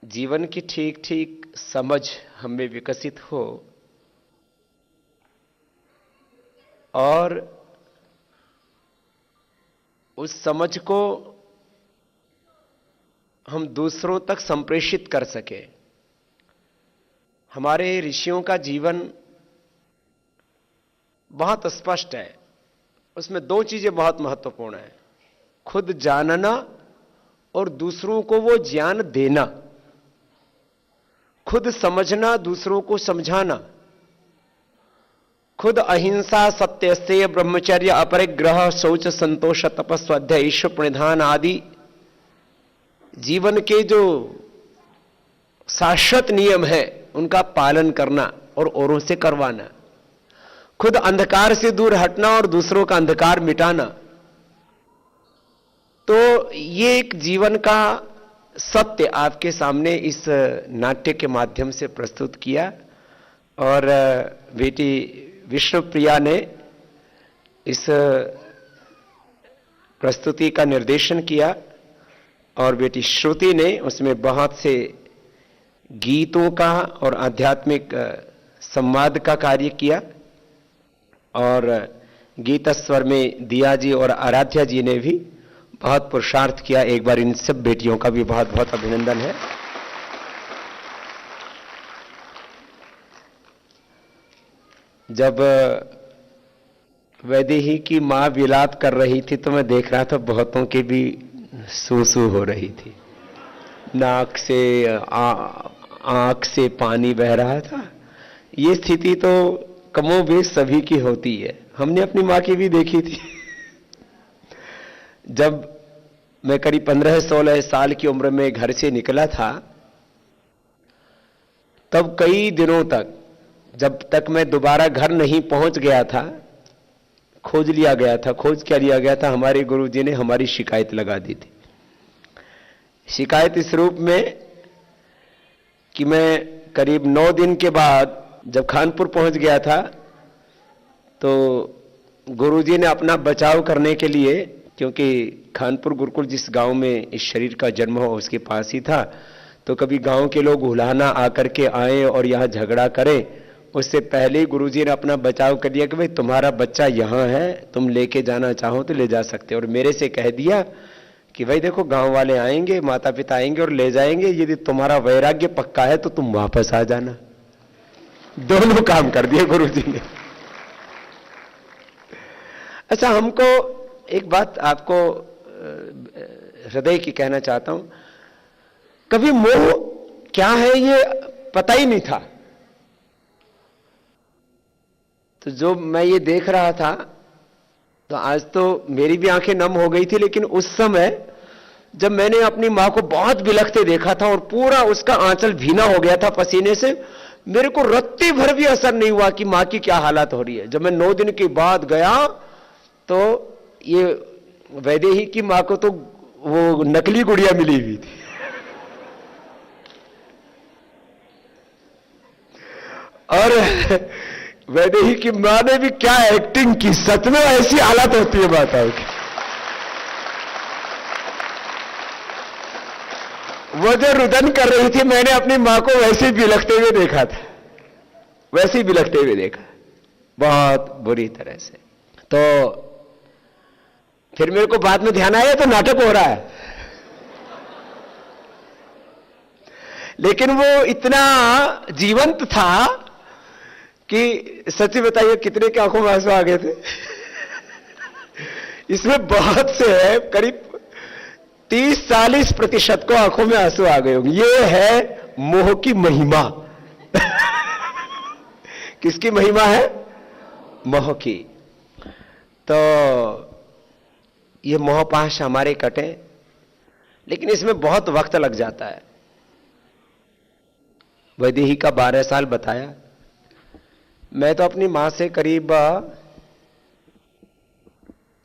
जीवन की ठीक ठीक समझ हमें विकसित हो और उस समझ को हम दूसरों तक संप्रेषित कर सके। हमारे ऋषियों का जीवन बहुत स्पष्ट है। उसमें दो चीजें बहुत महत्वपूर्ण हैं, खुद जानना और दूसरों को वो ज्ञान देना। खुद समझना, दूसरों को समझाना। खुद अहिंसा, सत्य, ब्रह्मचर्य, अपरिग्रह, शौच, संतोष, तपस्या, स्वाध्याय, ईश्वर प्रणिधान आदि जीवन के जो शाश्वत नियम है उनका पालन करना और औरों से करवाना। खुद अंधकार से दूर हटना और दूसरों का अंधकार मिटाना। तो ये एक जीवन का सत्य आपके सामने इस नाट्य के माध्यम से प्रस्तुत किया। और बेटी विष्णुप्रिया ने इस प्रस्तुति का निर्देशन किया और बेटी श्रुति ने उसमें बहुत से गीतों का और आध्यात्मिक संवाद का कार्य किया। और गीत स्वर में दिया जी और आराध्या जी ने भी बहुत पुरुषार्थ किया। एक बार इन सब बेटियों का भी बहुत बहुत अभिनंदन है। जब वैदेही की मां विलाप कर रही थी तो मैं देख रहा था बहुतों के भी सूसू हो रही थी, नाक से आंख से पानी बह रहा था। ये स्थिति तो कमोबेश सभी की होती है। हमने अपनी मां की भी देखी थी। जब मैं करीब 15-16 साल की उम्र में घर से निकला था तब कई दिनों तक, जब तक मैं दोबारा घर नहीं पहुंच गया था, खोज लिया गया था। खोज क्या लिया गया था, हमारे गुरुजी ने हमारी शिकायत लगा दी थी। शिकायत इस रूप में कि मैं करीब 9 दिन के बाद जब खानपुर पहुंच गया था तो गुरुजी ने अपना बचाव करने के लिए, क्योंकि खानपुर गुरुकुल जिस गांव में इस शरीर का जन्म हो उसके पास ही था, तो कभी गांव के लोग हुलाना आकर के आए और यहां झगड़ा करें, उससे पहले ही गुरुजी ने अपना बचाव कर दिया कि भाई तुम्हारा बच्चा यहां है, तुम लेके जाना चाहो तो ले जा सकते हो। और मेरे से कह दिया कि भाई देखो गांव वाले आएंगे, माता पिता आएंगे और ले जाएंगे, यदि तुम्हारा वैराग्य पक्का है तो तुम वापस आ जाना। दोनों काम कर दिए गुरुजी ने। अच्छा, हमको एक बात आपको हृदय की कहना चाहता हूं, कभी मोह क्या है ये पता ही नहीं था। तो जो मैं ये देख रहा था तो आज तो मेरी भी आंखें नम हो गई थी, लेकिन उस समय जब मैंने अपनी मां को बहुत बिलखते देखा था और पूरा उसका आंचल भीना हो गया था पसीने से, मेरे को रत्ती भर भी असर नहीं हुआ कि मां की क्या हालत हो रही है। जब मैं 9 दिन के बाद गया तो ये वैदेही की मां को तो वो नकली गुड़िया मिली हुई थी। और वैदेही की मां ने भी क्या एक्टिंग की, सच में ऐसी हालत होती है माताओं की। वो जो रुदन कर रही थी, मैंने अपनी मां को वैसे ही बिलखते हुए देखा था, वैसे ही बिलखते हुए देखा, बहुत बुरी तरह से। तो फिर मेरे को बाद में ध्यान आया तो नाटक हो रहा है, लेकिन वो इतना जीवंत था कि सच्ची बताइए कितने की आंखों में आंसू आ गए थे। इसमें बहुत से करीब 30-40% को आंखों में आंसू आ गए होंगे। ये है मोह की महिमा। किसकी महिमा है? मोह की। तो ये मोहपाश हमारे कटे, लेकिन इसमें बहुत वक्त लग जाता है। वैदेही का 12 साल बताया। मैं तो अपनी मां से करीब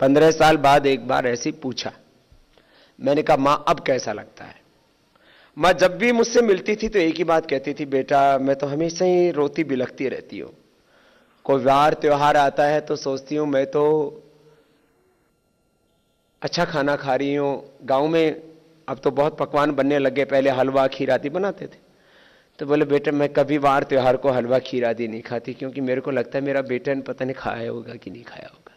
15 साल बाद एक बार ऐसे पूछा। मैंने कहा मां अब कैसा लगता है? मां जब भी मुझसे मिलती थी तो एक ही बात कहती थी, बेटा मैं तो हमेशा ही रोती बिलखती रहती हूं। कोई वार त्योहार आता है तो सोचती हूं मैं तो अच्छा खाना खा रही हूं। गांव में अब तो बहुत पकवान बनने लगे, पहले हलवा खीर आदि बनाते थे। तो बोले बेटा मैं कभी वार त्योहार को हलवा खीर आदि नहीं खाती, क्योंकि मेरे को लगता है मेरा बेटा ने पता नहीं खाया होगा कि नहीं खाया होगा।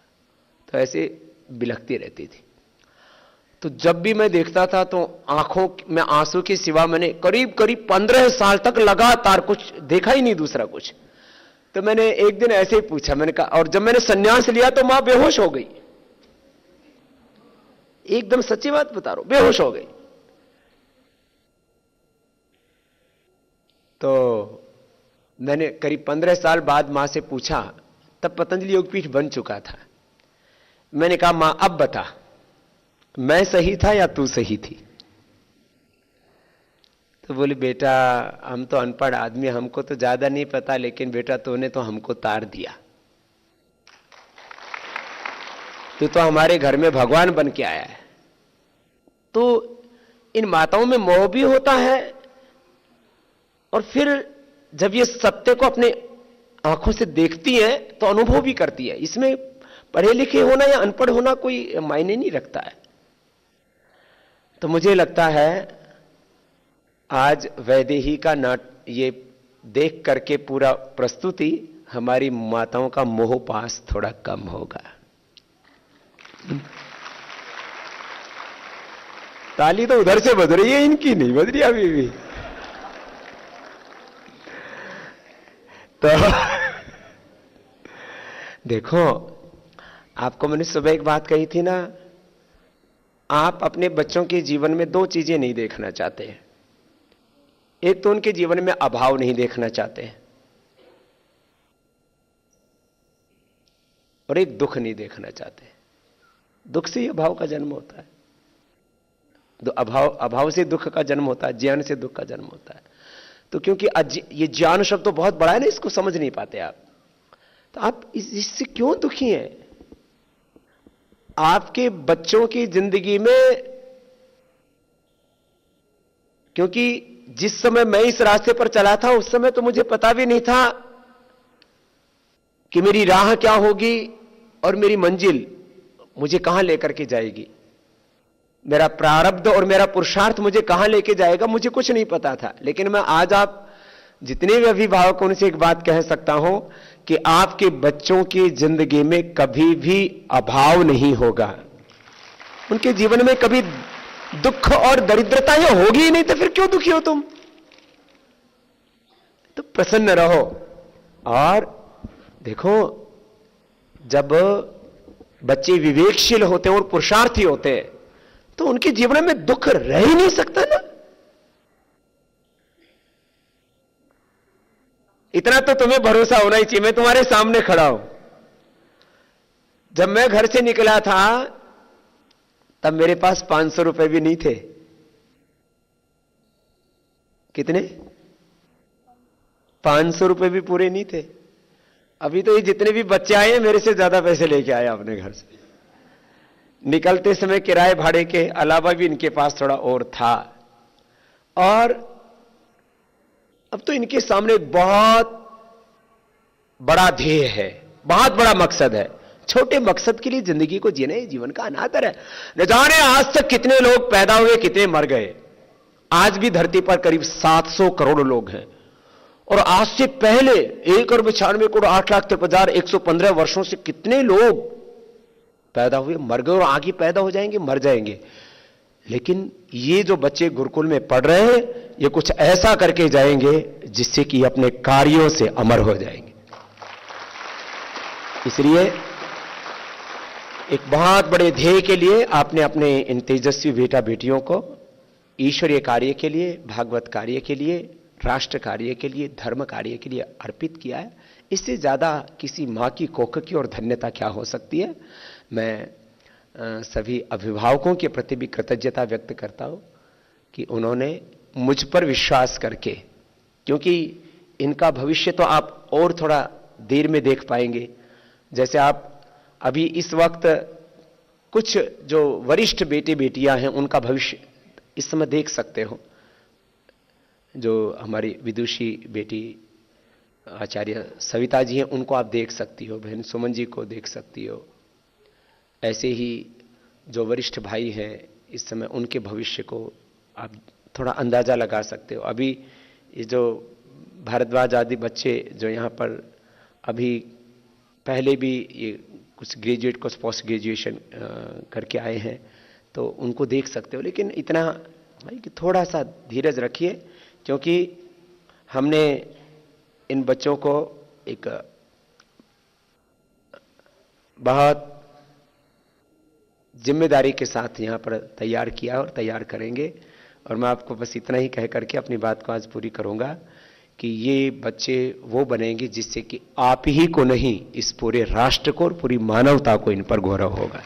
तो ऐसे बिलखती रहती थी। तो जब भी मैं देखता था तो आंखों में आंसू के सिवा मैंने करीब करीब 15 साल तक लगातार कुछ देखा ही नहीं, दूसरा कुछ। तो मैंने एक दिन ऐसे ही पूछा, मैंने कहा, और जब मैंने संन्यास लिया तो मां बेहोश हो गई, एकदम सच्ची बात बता रहा हूं, बेहोश हो गई। तो मैंने करीब 15 साल बाद मां से पूछा, तब पतंजलि योगपीठ बन चुका था। मैंने कहा मां अब बता, मैं सही था या तू सही थी? तो बोली बेटा हम तो अनपढ़ आदमी, हमको तो ज्यादा नहीं पता, लेकिन बेटा तूने तो हमको तार दिया। तू तो हमारे घर में भगवान बन के आया है। तो इन माताओं में मोह भी होता है, और फिर जब ये सत्य को अपने आंखों से देखती हैं तो अनुभव भी करती है। इसमें पढ़े लिखे होना या अनपढ़ होना कोई मायने नहीं रखता है। तो मुझे लगता है आज वैदेही का ये देख करके पूरा प्रस्तुति, हमारी माताओं का मोह पास थोड़ा कम होगा। ताली तो उधर से बज रही है, इनकी नहीं बज रही अभी भी। तो देखो, आपको मैंने सुबह एक बात कही थी ना, आप अपने बच्चों के जीवन में दो चीजें नहीं देखना चाहते हैं। एक तो उनके जीवन में अभाव नहीं देखना चाहते हैं, और एक दुख नहीं देखना चाहते। दुख से ही अभाव का जन्म होता है, अभाव से दुख का जन्म होता है, ज्ञान से दुख का जन्म होता है। तो क्योंकि ये ज्ञान शब्द तो बहुत बड़ा है ना, इसको समझ नहीं पाते आप। तो आप इससे क्यों दुखी हैं? आपके बच्चों की जिंदगी में, क्योंकि जिस समय मैं इस रास्ते पर चला था उस समय तो मुझे पता भी नहीं था कि मेरी राह क्या होगी और मेरी मंजिल मुझे कहां लेकर के जाएगी। मेरा प्रारब्ध और मेरा पुरुषार्थ मुझे कहां लेके जाएगा, मुझे कुछ नहीं पता था। लेकिन मैं आज आप जितने भी अभिभावक उनसे एक बात कह सकता हूं कि आपके बच्चों की जिंदगी में कभी भी अभाव नहीं होगा। उनके जीवन में कभी दुख और दरिद्रता ये होगी ही नहीं, तो फिर क्यों दुखी हो तुम? तो प्रसन्न रहो। और देखो, जब बच्चे विवेकशील होते हैं और पुरुषार्थी होते हैं तो उनके जीवन में दुख रह ही नहीं सकता ना। इतना तो तुम्हें भरोसा होना ही चाहिए, मैं तुम्हारे सामने खड़ा हूं। जब मैं घर से निकला था तब मेरे पास 500 रुपए भी नहीं थे। कितने? 500 रुपए भी पूरे नहीं थे। अभी तो ये जितने भी बच्चे आए हैं मेरे से ज्यादा पैसे लेके आए अपने घर से। निकलते समय किराए भाड़े के अलावा भी इनके पास थोड़ा और था। और अब तो इनके सामने एक बहुत बड़ा ध्येय है, बहुत बड़ा मकसद है। छोटे मकसद के लिए जिंदगी को जीना ही जीवन का अनादर है। न जाने आज तक कितने लोग पैदा हुए, कितने मर गए। आज भी धरती पर करीब 700 करोड़ लोग हैं, और आज से पहले 1,96,08,53,115 वर्षों से कितने लोग पैदा हुए, मर गए, और आगे पैदा हो जाएंगे, मर जाएंगे। लेकिन ये जो बच्चे गुरुकुल में पढ़ रहे हैं, ये कुछ ऐसा करके जाएंगे जिससे कि अपने कार्यों से अमर हो जाएंगे। इसलिए एक बहुत बड़े ध्येय के लिए आपने अपने इन तेजस्वी बेटा बेटियों को ईश्वरीय कार्य के लिए, भागवत कार्य के लिए, राष्ट्र कार्य के लिए, धर्म कार्य के लिए अर्पित किया है। इससे ज्यादा किसी मां की कोख की और धन्यता क्या हो सकती है। मैं सभी अभिभावकों के प्रति भी कृतज्ञता व्यक्त करता हूं कि उन्होंने मुझ पर विश्वास करके, क्योंकि इनका भविष्य तो आप और थोड़ा देर में देख पाएंगे। जैसे आप अभी इस वक्त कुछ जो वरिष्ठ बेटे बेटियां हैं उनका भविष्य इस समय देख सकते हो। जो हमारी विदुषी बेटी आचार्य सविता जी हैं उनको आप देख सकती हो, बहन सुमन जी को देख सकती हो। ऐसे ही जो वरिष्ठ भाई हैं इस समय उनके भविष्य को आप थोड़ा अंदाज़ा लगा सकते हो। अभी ये जो भारद्वाज आदि बच्चे जो यहाँ पर अभी पहले भी ये कुछ ग्रेजुएट कुछ पोस्ट ग्रेजुएशन करके आए हैं, तो उनको देख सकते हो। लेकिन इतना भाई कि थोड़ा सा धीरज रखिए, क्योंकि हमने इन बच्चों को एक बहुत जिम्मेदारी के साथ यहाँ पर तैयार किया और तैयार करेंगे। और मैं आपको बस इतना ही कह करके अपनी बात को आज पूरी करूंगा कि ये बच्चे वो बनेंगे जिससे कि आप ही को नहीं, इस पूरे राष्ट्र को और पूरी मानवता को इन पर गौरव होगा।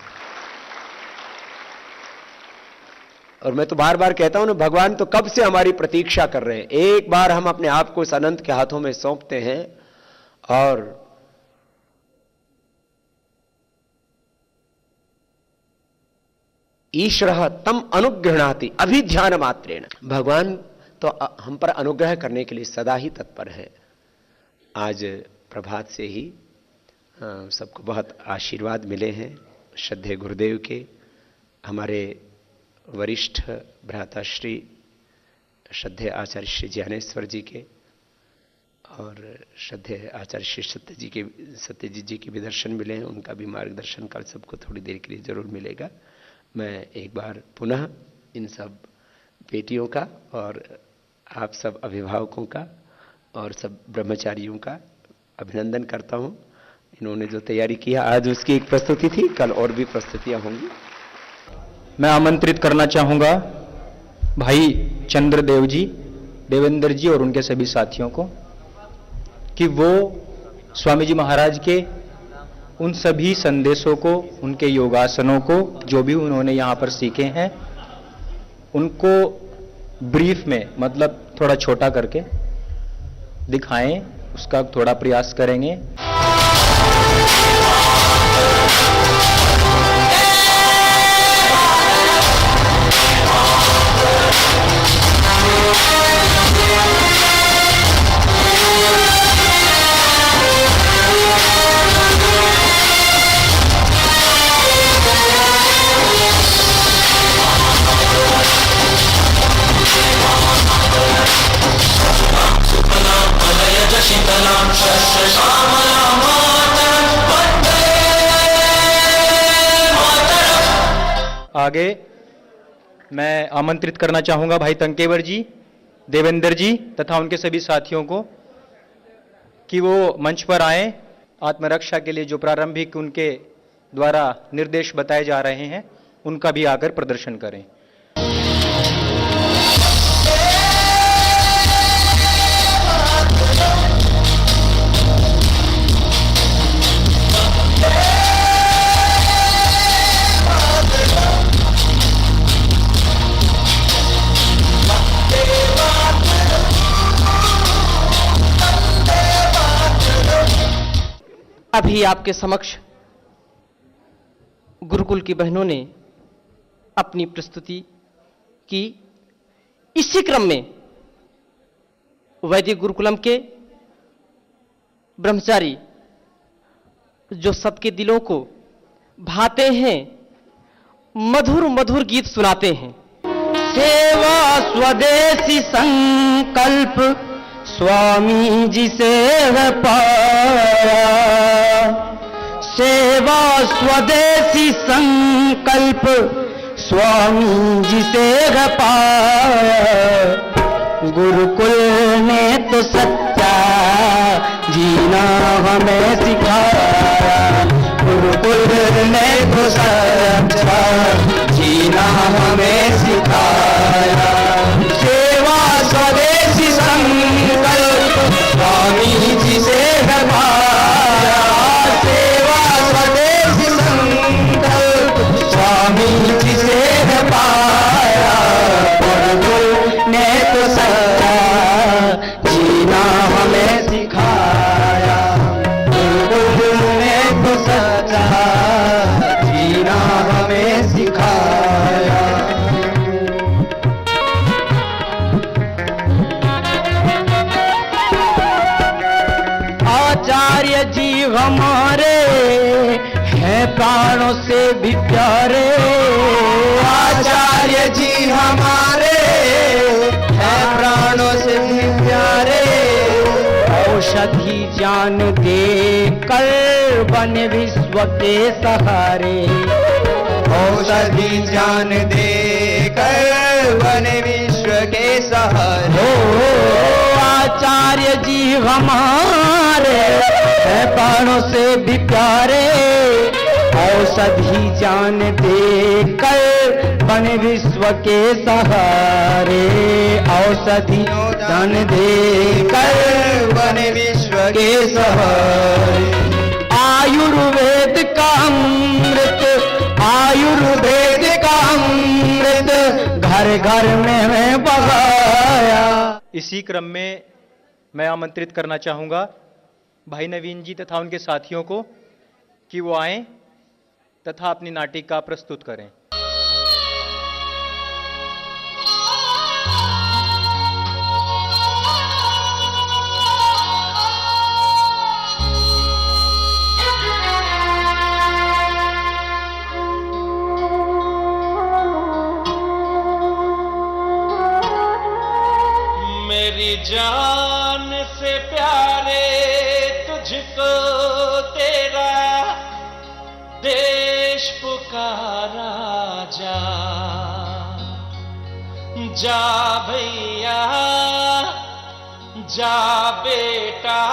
और मैं तो बार बार कहता हूं ना, भगवान तो कब से हमारी प्रतीक्षा कर रहे हैं। एक बार हम अपने आप को इस अनंत के हाथों में सौंपते हैं और ईश्वरः तम अनुगृह्णाति अभिध्यान मात्रेण, भगवान तो हम पर अनुग्रह करने के लिए सदा ही तत्पर है। आज प्रभात से ही सबको बहुत आशीर्वाद मिले हैं श्रद्धेय गुरुदेव के, हमारे वरिष्ठ भ्राताश्री श्रद्धेय आचार्य श्री ज्ञानेश्वर जी के और श्रद्धेय आचार्य श्री सत्यजीत जी के भी दर्शन मिले हैं। उनका भी मार्गदर्शन कल सबको थोड़ी देर के लिए जरूर मिलेगा। मैं एक बार पुनः इन सब बेटियों का और आप सब अभिभावकों का और सब ब्रह्मचारियों का अभिनंदन करता हूं। इन्होंने जो तैयारी किया, आज उसकी एक प्रस्तुति थी, कल और भी प्रस्तुतियां होंगी। मैं आमंत्रित करना चाहूंगा भाई चंद्रदेव जी, देवेंद्र जी और उनके सभी साथियों को कि वो स्वामी जी महाराज के उन सभी संदेशों को, उनके योगासनों को जो भी उन्होंने यहाँ पर सीखे हैं, उनको ब्रीफ में मतलब थोड़ा छोटा करके दिखाएं, उसका थोड़ा प्रयास करेंगे। आगे मैं आमंत्रित करना चाहूंगा भाई तंकेवर जी, देवेंद्र जी तथा उनके सभी साथियों को कि वो मंच पर आएं। आत्मरक्षा के लिए जो प्रारंभिक उनके द्वारा निर्देश बताए जा रहे हैं, उनका भी आकर प्रदर्शन करें। अभी आपके समक्ष गुरुकुल की बहनों ने अपनी प्रस्तुति की। इसी क्रम में वैदिक गुरुकुलम के ब्रह्मचारी जो सबके दिलों को भाते हैं, मधुर मधुर गीत सुनाते हैं। सेवा स्वदेशी संकल्प स्वामी जी से है पाया, सेवा स्वदेशी संकल्प स्वामी जी से है पाया। गुरुकुल ने तो सच्चा जीना हमें सिखाया, गुरुकुल ने तो सच्चा जीना हमें सिखाया। सेवा स्वदेशी संकल्प स्वामी जी से है पाया, सेवा स्वदेशी संकल्प स्वामी जी से है पाया। गुरुकुल ने तो सच्चा जीना हमें सिखाया, गुरुकुल ने तो सच्चा जीना हमें सिखाया। आचार्य जी हमारे हैं प्राणों से भी प्यारे, आचार्य जी हमारे औषधि जान दे कर बने विश्व के सहारे, औषधि जान दे कर बने विश्व के सहारे। आचार्य जी हमारे हैं प्राणों से भी प्यारे, औषधि जान दे कर बने विश्व के सहारे, औषधि जान दे कर बने विश्व के सहारे। आयुर्वेद का अमृत, आयुर्वेद का अमृत घर घर में मैं बहाया। इसी क्रम में मैं आमंत्रित करना चाहूंगा भाई नवीन जी तथा उनके साथियों को कि वो आएं तथा अपनी नाटिका प्रस्तुत करें। मेरी जान से प्यारे तुझको तेरा देश पुकारा, जा जा भैया जा बेटा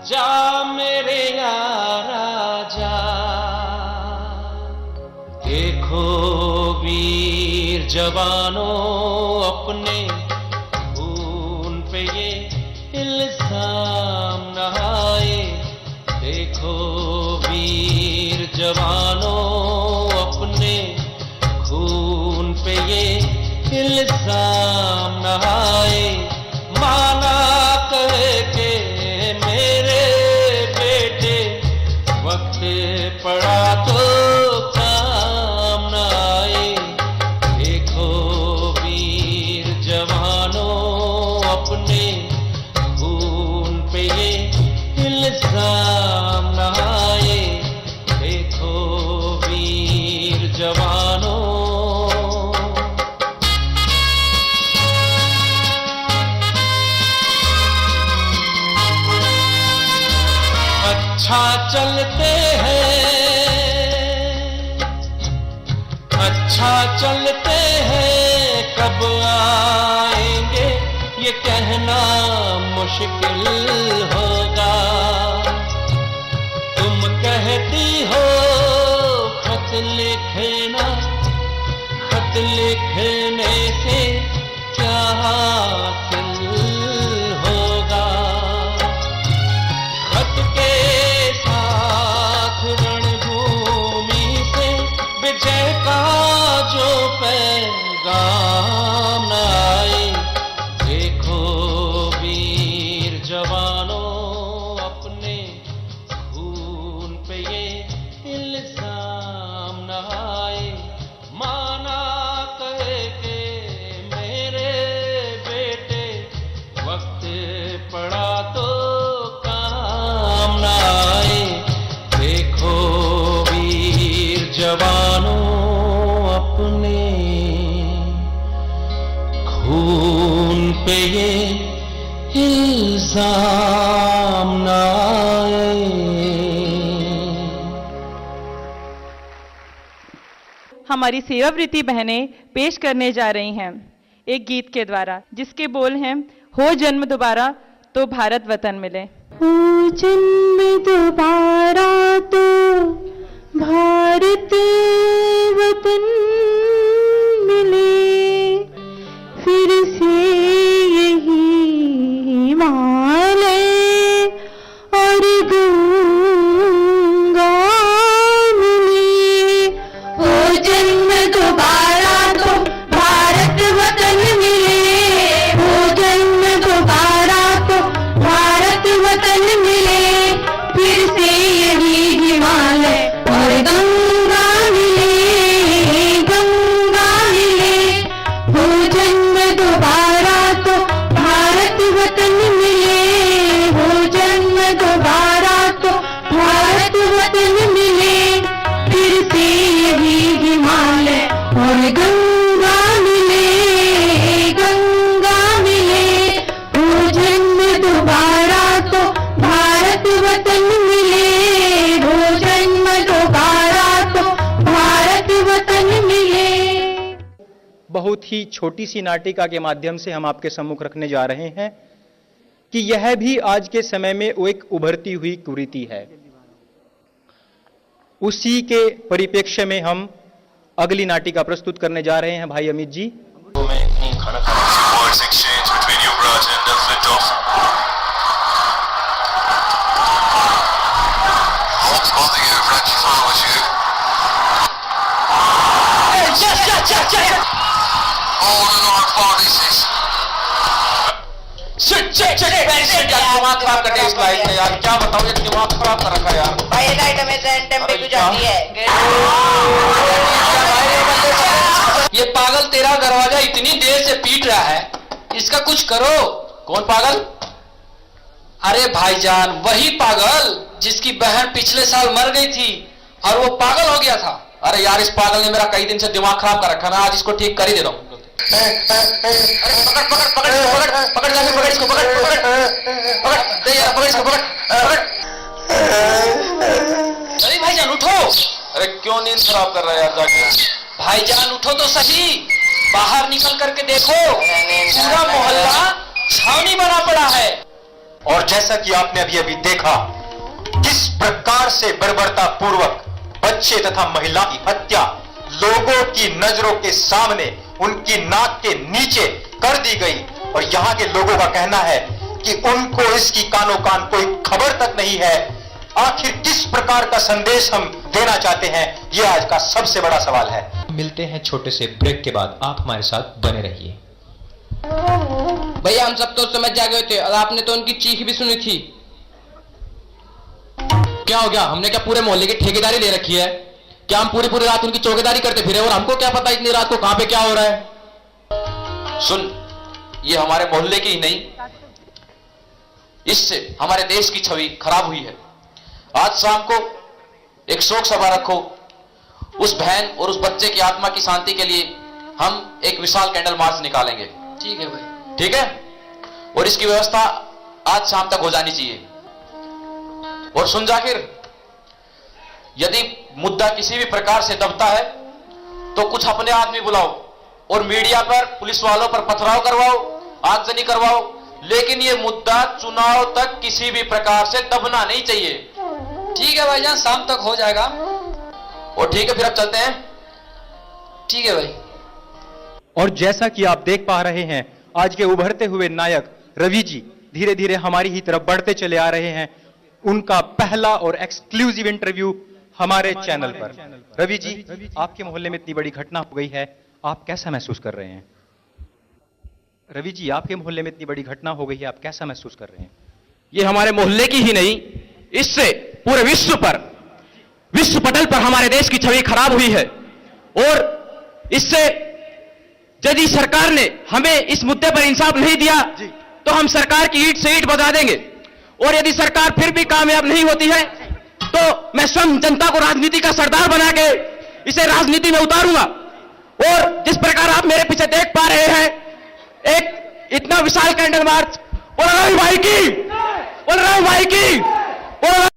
जा मेरे यारा जा। देखो वीर जवानों अपने खून पे ये इल्जाम नहाए, देखो वीर जवानों अपने खून पे ये इल्जाम नहाए। माना कह के मेरे बेटे वक्त पड़ा तो काम न आए, देखो वीर जवानों अपने खून पे ये इल्जाम नहाए, देखो वीर जवानों। अच्छा चलते हैं, अच्छा चलते हैं, कब आएंगे ये कहना मुश्किल होगा। तुम कहती हो खत लिखना, खत लिखने से क्या हासिल होगा। खत के साथ रणभूमि से विजय का जो पैगाम न आए, देखो वीर जवानों अपने खून पे ये इल्जाम न आए। माना कह के मेरे बेटे वक्त पड़ा तो काम न आए, देखो वीर जवानों अपने खून पे ये इल्जाम न आए। हमारी सेवावृत्ति बहनें पेश करने जा रही हैं एक गीत के द्वारा, जिसके बोल हैं, हो जन्म दोबारा तो भारत वतन मिले। हो जन्म दोबारा तो भारत वतन मिले, फिर से यही हिमालय और गंगा मिले। हो जन्म दोबारा तो भारत वतन मिले, हो जन्म दोबारा तो भारत वतन मिले, फिर से यही हिमालय और गंगा मिले। ही छोटी सी नाटिका के माध्यम से हम आपके सम्मुख रखने जा रहे हैं कि यह भी आज के समय में वो एक उभरती हुई कुरीति है। उसी के परिप्रेक्ष्य में हम अगली नाटिका प्रस्तुत करने जा रहे हैं भाई Amit ji. Words exchange between Yuvraj and the Flintoff. Holmes holding you, Yuvraj, is on with you. All in on 46. दिमाग खराब करते इस लाइट में यार, क्या बताऊं, ये दिमाग खराब कर रखा है यार। भाई ये लाइट हमें सेंटम पे गुजरती है। ये पागल तेरा दरवाजा इतनी देर से पीट रहा है, इसका कुछ करो। कौन पागल? अरे भाईजान, वही पागल जिसकी बहन पिछले साल मर गई थी और वो पागल हो गया था। अरे यार, इस पागल ने मेरा कई दिन से दिमाग खराब कर रखा, मैं आज इसको ठीक कर ही दे रहा हूं। पकड़ जाके पकड़ इसको, पकड़ दे यार, पकड़ इसको, पकड़। अरे भाईजान उठो। अरे क्यों नींद खराब कर रहा है यार जाके? भाईजान उठो तो सही, बाहर निकल करके देखो, पूरा मोहल्ला छावनी बना पड़ा है। और जैसा कि आपने अभी अभी देखा किस प्रकार से बर्बरता पूर्वक बच्चे तथा महिला की हत्या लोगों की नजरों के सामने उनकी नाक के नीचे कर दी गई, और यहां के लोगों का कहना है कि उनको इसकी कानो कान कोई खबर तक नहीं है। आखिर किस प्रकार का संदेश हम देना चाहते हैं, यह आज का सबसे बड़ा सवाल है। मिलते हैं छोटे से ब्रेक के बाद, आप हमारे साथ बने रहिए। भैया हम सब तो समझ जा गए थे और आपने तो उनकी चीख भी सुनी थी। क्या हो गया? हमने क्या पूरे मोहल्ले की ठेकेदारी ले रखी है? क्या हम पूरी रात उनकी चौकीदारी करते फिरे और हमको क्या पता इतनी रात को कहां पे क्या हो रहा है? सुन, ये हमारे मोहल्ले की ही नहीं, इससे हमारे देश की छवि खराब हुई है। आज शाम को एक शोक सभा रखो, उस बहन और उस बच्चे की आत्मा की शांति के लिए हम एक विशाल कैंडल मार्च निकालेंगे। ठीक है भाई, ठीक है। और इसकी व्यवस्था आज शाम तक हो जानी चाहिए। और सुन जाकिर, यदि मुद्दा किसी भी प्रकार से दबता है तो कुछ अपने आदमी बुलाओ और मीडिया पर, पुलिस वालों पर पथराव करवाओ, आगजनी करवाओ, लेकिन यह मुद्दा चुनाव तक किसी भी प्रकार से दबना नहीं चाहिए। ठीक है भाईजान, शाम तक हो जाएगा। और ठीक है, फिर अब चलते हैं। ठीक है भाई। और जैसा कि आप देख पा रहे हैं, आज के उभरते हुए नायक रवि जी धीरे धीरे हमारी ही तरफ बढ़ते चले आ रहे हैं। उनका पहला और एक्सक्लूसिव इंटरव्यू हमारे चैनल पर। रवि जी, आपके मोहल्ले में इतनी बड़ी घटना हो गई है, आप कैसा महसूस कर रहे हैं? रवि जी, आपके मोहल्ले में इतनी बड़ी घटना हो गई है, आप कैसा महसूस कर रहे हैं? ये हमारे मोहल्ले की ही नहीं, इससे पूरे विश्व पटल पर हमारे देश की छवि खराब हुई है। और इससे यदि सरकार ने हमें इस मुद्दे पर इंसाफ नहीं दिया तो हम सरकार की ईंट से ईंट बजा देंगे। और यदि सरकार फिर भी कामयाब नहीं होती है तो मैं स्वयं जनता को राजनीति का सरदार बना के इसे राजनीति में उतारूंगा। और जिस प्रकार आप मेरे पीछे देख पा रहे हैं, एक इतना विशाल कैंडल मार्च, बोल रहा हूं भाई की,